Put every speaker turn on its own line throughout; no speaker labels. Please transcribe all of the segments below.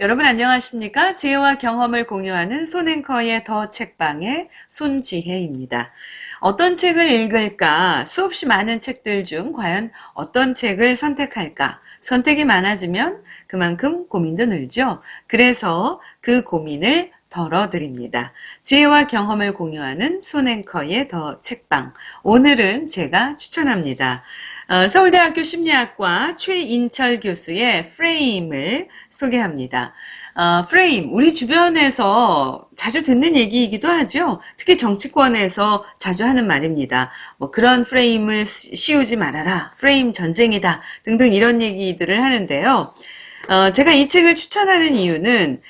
여러분 안녕하십니까? 지혜와 경험을 공유하는 손앵커의 더 책방의 손지혜입니다. 어떤 책을 읽을까? 수없이 많은 책들 중 과연 어떤 책을 선택할까? 선택이 많아지면 그만큼 고민도 늘죠. 그래서 그 고민을 덜어드립니다. 지혜와 경험을 공유하는 손앵커의 더 책방. 오늘은 제가 추천합니다. 서울대학교 심리학과 최인철 교수의 프레임을 소개합니다. 프레임, 우리 주변에서 자주 듣는 얘기이기도 하죠. 특히 정치권에서 자주 하는 말입니다. 뭐 그런 프레임을 씌우지 말아라, 프레임 전쟁이다 등등 이런 얘기들을 하는데요. 제가 이 책을 추천하는 이유는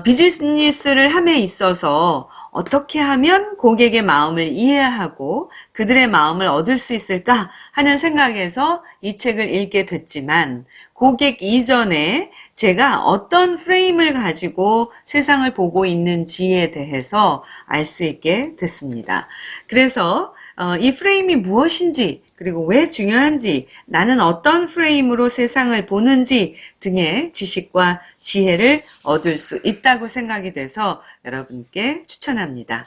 비즈니스를 함에 있어서 어떻게 하면 고객의 마음을 이해하고 그들의 마음을 얻을 수 있을까 하는 생각에서 이 책을 읽게 됐지만, 고객 이전에 제가 어떤 프레임을 가지고 세상을 보고 있는지에 대해서 알 수 있게 됐습니다. 그래서 이 프레임이 무엇인지, 그리고 왜 중요한지, 나는 어떤 프레임으로 세상을 보는지 등의 지식과 지혜를 얻을 수 있다고 생각이 돼서 여러분께 추천합니다.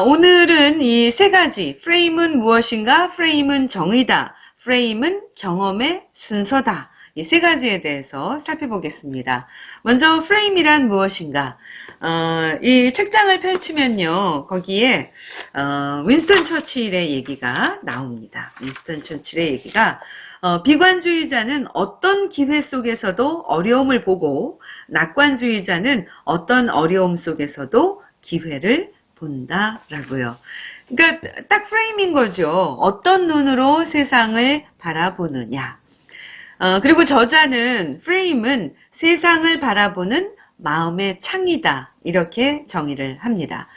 오늘은 이 세 가지, 프레임은 무엇인가, 프레임은 정의다, 프레임은 경험의 순서다, 이 세 가지에 대해서 살펴보겠습니다. 먼저 프레임이란 무엇인가? 이 책장을 펼치면요, 거기에 윈스턴 처칠의 얘기가 나옵니다. 윈스턴 처칠의 얘기가 비관주의자는 어떤 기회 속에서도 어려움을 보고, 낙관주의자는 어떤 어려움 속에서도 기회를 본다라고요. 그러니까 딱 프레임인 거죠. 어떤 눈으로 세상을 바라보느냐. 그리고 저자는 프레임은 세상을 바라보는 마음의 창이다, 이렇게 정의를 합니다.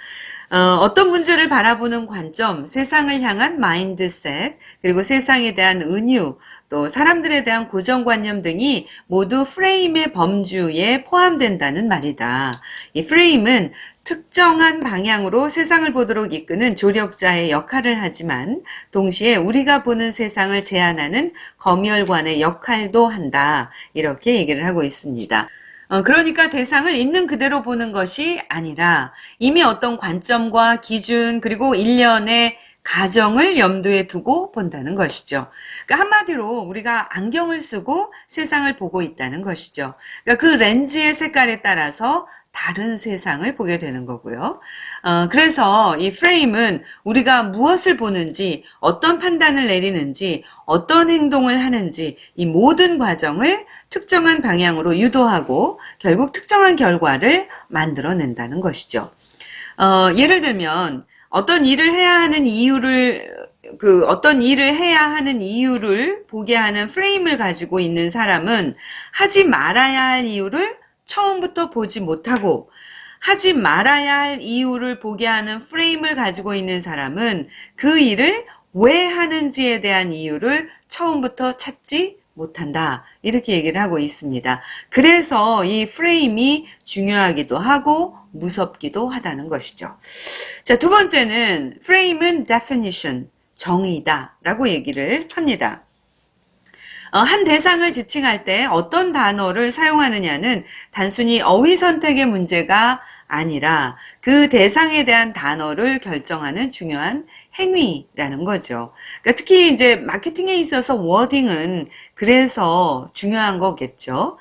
어떤 문제를 바라보는 관점, 세상을 향한 마인드셋, 그리고 세상에 대한 은유, 또 사람들에 대한 고정관념 등이 모두 프레임의 범주에 포함된다는 말이다. 이 프레임은 특정한 방향으로 세상을 보도록 이끄는 조력자의 역할을 하지만, 동시에 우리가 보는 세상을 제한하는 검열관의 역할도 한다, 이렇게 얘기를 하고 있습니다. 그러니까 대상을 있는 그대로 보는 것이 아니라 이미 어떤 관점과 기준, 그리고 일련의 가정을 염두에 두고 본다는 것이죠. 그러니까 한마디로 우리가 안경을 쓰고 세상을 보고 있다는 것이죠. 그러니까 그 렌즈의 색깔에 따라서 다른 세상을 보게 되는 거고요. 그래서 이 프레임은 우리가 무엇을 보는지, 어떤 판단을 내리는지, 어떤 행동을 하는지, 이 모든 과정을 특정한 방향으로 유도하고 결국 특정한 결과를 만들어낸다는 것이죠. 예를 들면 어떤 일을 해야 하는 이유를 보게 하는 프레임을 가지고 있는 사람은 하지 말아야 할 이유를 처음부터 보지 못하고, 하지 말아야 할 이유를 보게 하는 프레임을 가지고 있는 사람은 그 일을 왜 하는지에 대한 이유를 처음부터 찾지 못한다, 이렇게 얘기를 하고 있습니다. 그래서 이 프레임이 중요하기도 하고 무섭기도 하다는 것이죠. 자, 두 번째는 프레임은 definition, 정의다 라고 얘기를 합니다. 한 대상을 지칭할 때 어떤 단어를 사용하느냐는 단순히 어휘 선택의 문제가 아니라 그 대상에 대한 단어를 결정하는 중요한 행위라는 거죠. 그러니까 특히 이제 마케팅에 있어서 워딩은 그래서 중요한 거겠죠.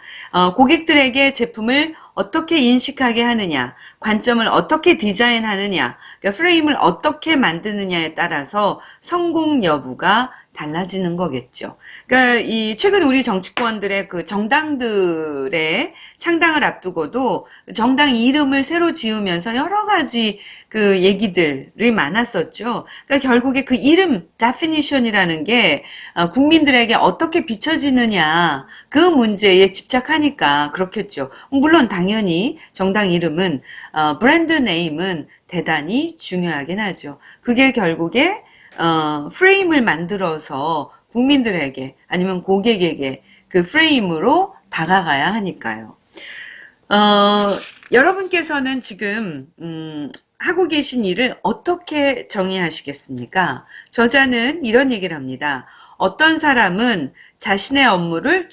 고객들에게 제품을 어떻게 인식하게 하느냐, 관점을 어떻게 디자인하느냐, 그러니까 프레임을 어떻게 만드느냐에 따라서 성공 여부가 달라지는 거겠죠. 그러니까 이 최근 우리 정치권들의 그 정당들의 창당을 앞두고도 정당 이름을 새로 지으면서 여러 가지 그 얘기들이 많았었죠. 그러니까 결국에 그 이름 definition이라는 게 국민들에게 어떻게 비춰지느냐, 그 문제에 집착하니까 그렇겠죠. 물론 당연히 정당 이름은 브랜드 네임은 대단히 중요하긴 하죠. 그게 결국에 프레임을 만들어서 국민들에게 아니면 고객에게 그 프레임으로 다가가야 하니까요. 여러분께서는 지금 하고 계신 일을 어떻게 정의하시겠습니까? 저자는 이런 얘기를 합니다. 어떤 사람은 자신의 업무를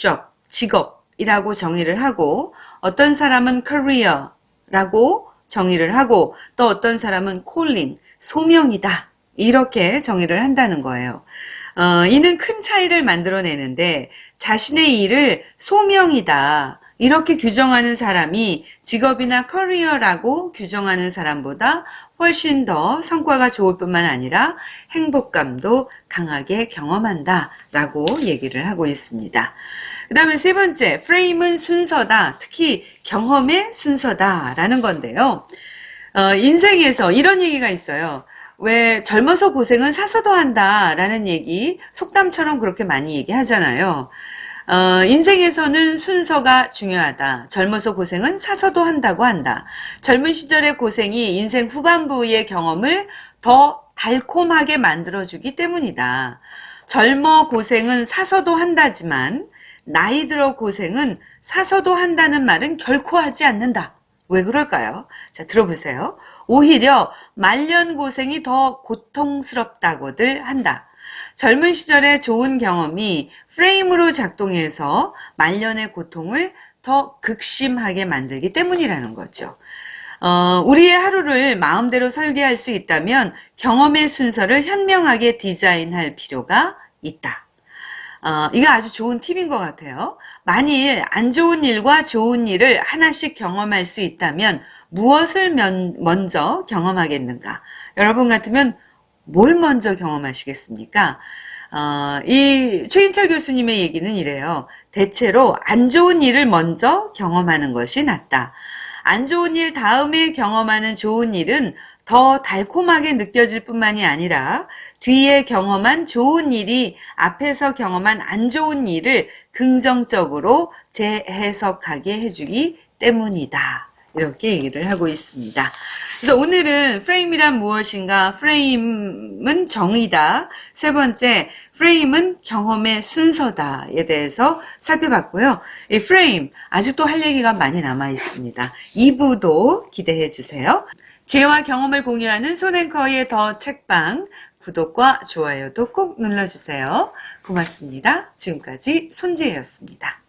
직업, job이라고 정의를 하고 어떤 사람은 career라고 정의를 하고 또 어떤 사람은 calling, 소명이다. 이렇게 정의를 한다는 거예요. 이는 큰 차이를 만들어내는데 자신의 일을 소명이다. 이렇게 규정하는 사람이 직업이나 커리어라고 규정하는 사람보다 훨씬 더 성과가 좋을 뿐만 아니라 행복감도 강하게 경험한다 라고 얘기를 하고 있습니다. 그 다음에 세 번째, 프레임은 순서다. 특히 경험의 순서다 라는 건데요. 인생에서 이런 얘기가 있어요. 왜 젊어서 고생은 사서도 한다 라는 얘기, 속담처럼 그렇게 많이 얘기하잖아요. 인생에서는 순서가 중요하다. 젊어서 고생은 사서도 한다고 한다. 젊은 시절의 고생이 인생 후반부의 경험을 더 달콤하게 만들어주기 때문이다. 젊어 고생은 사서도 한다지만 나이 들어 고생은 사서도 한다는 말은 결코 하지 않는다. 왜 그럴까요? 자, 들어보세요. 오히려 말년 고생이 더 고통스럽다고들 한다. 젊은 시절의 좋은 경험이 프레임으로 작동해서 말년의 고통을 더 극심하게 만들기 때문이라는 거죠. 우리의 하루를 마음대로 설계할 수 있다면 경험의 순서를 현명하게 디자인할 필요가 있다. 이거 아주 좋은 팁인 것 같아요. 만일 안 좋은 일과 좋은 일을 하나씩 경험할 수 있다면 무엇을 먼저 경험하겠는가? 여러분 같으면 뭘 먼저 경험하시겠습니까? 이 최인철 교수님의 얘기는 이래요. 대체로 안 좋은 일을 먼저 경험하는 것이 낫다. 안 좋은 일 다음에 경험하는 좋은 일은 더 달콤하게 느껴질 뿐만이 아니라 뒤에 경험한 좋은 일이 앞에서 경험한 안 좋은 일을 긍정적으로 재해석하게 해주기 때문이다. 이렇게 얘기를 하고 있습니다. 그래서 오늘은 프레임이란 무엇인가? 프레임은 정의다. 세 번째, 프레임은 경험의 순서다에 대해서 살펴봤고요. 이 프레임, 아직도 할 얘기가 많이 남아 있습니다. 2부도 기대해 주세요. 지혜와 경험을 공유하는 손앤커의 더 책방, 구독과 좋아요도 꼭 눌러주세요. 고맙습니다. 지금까지 손지혜였습니다.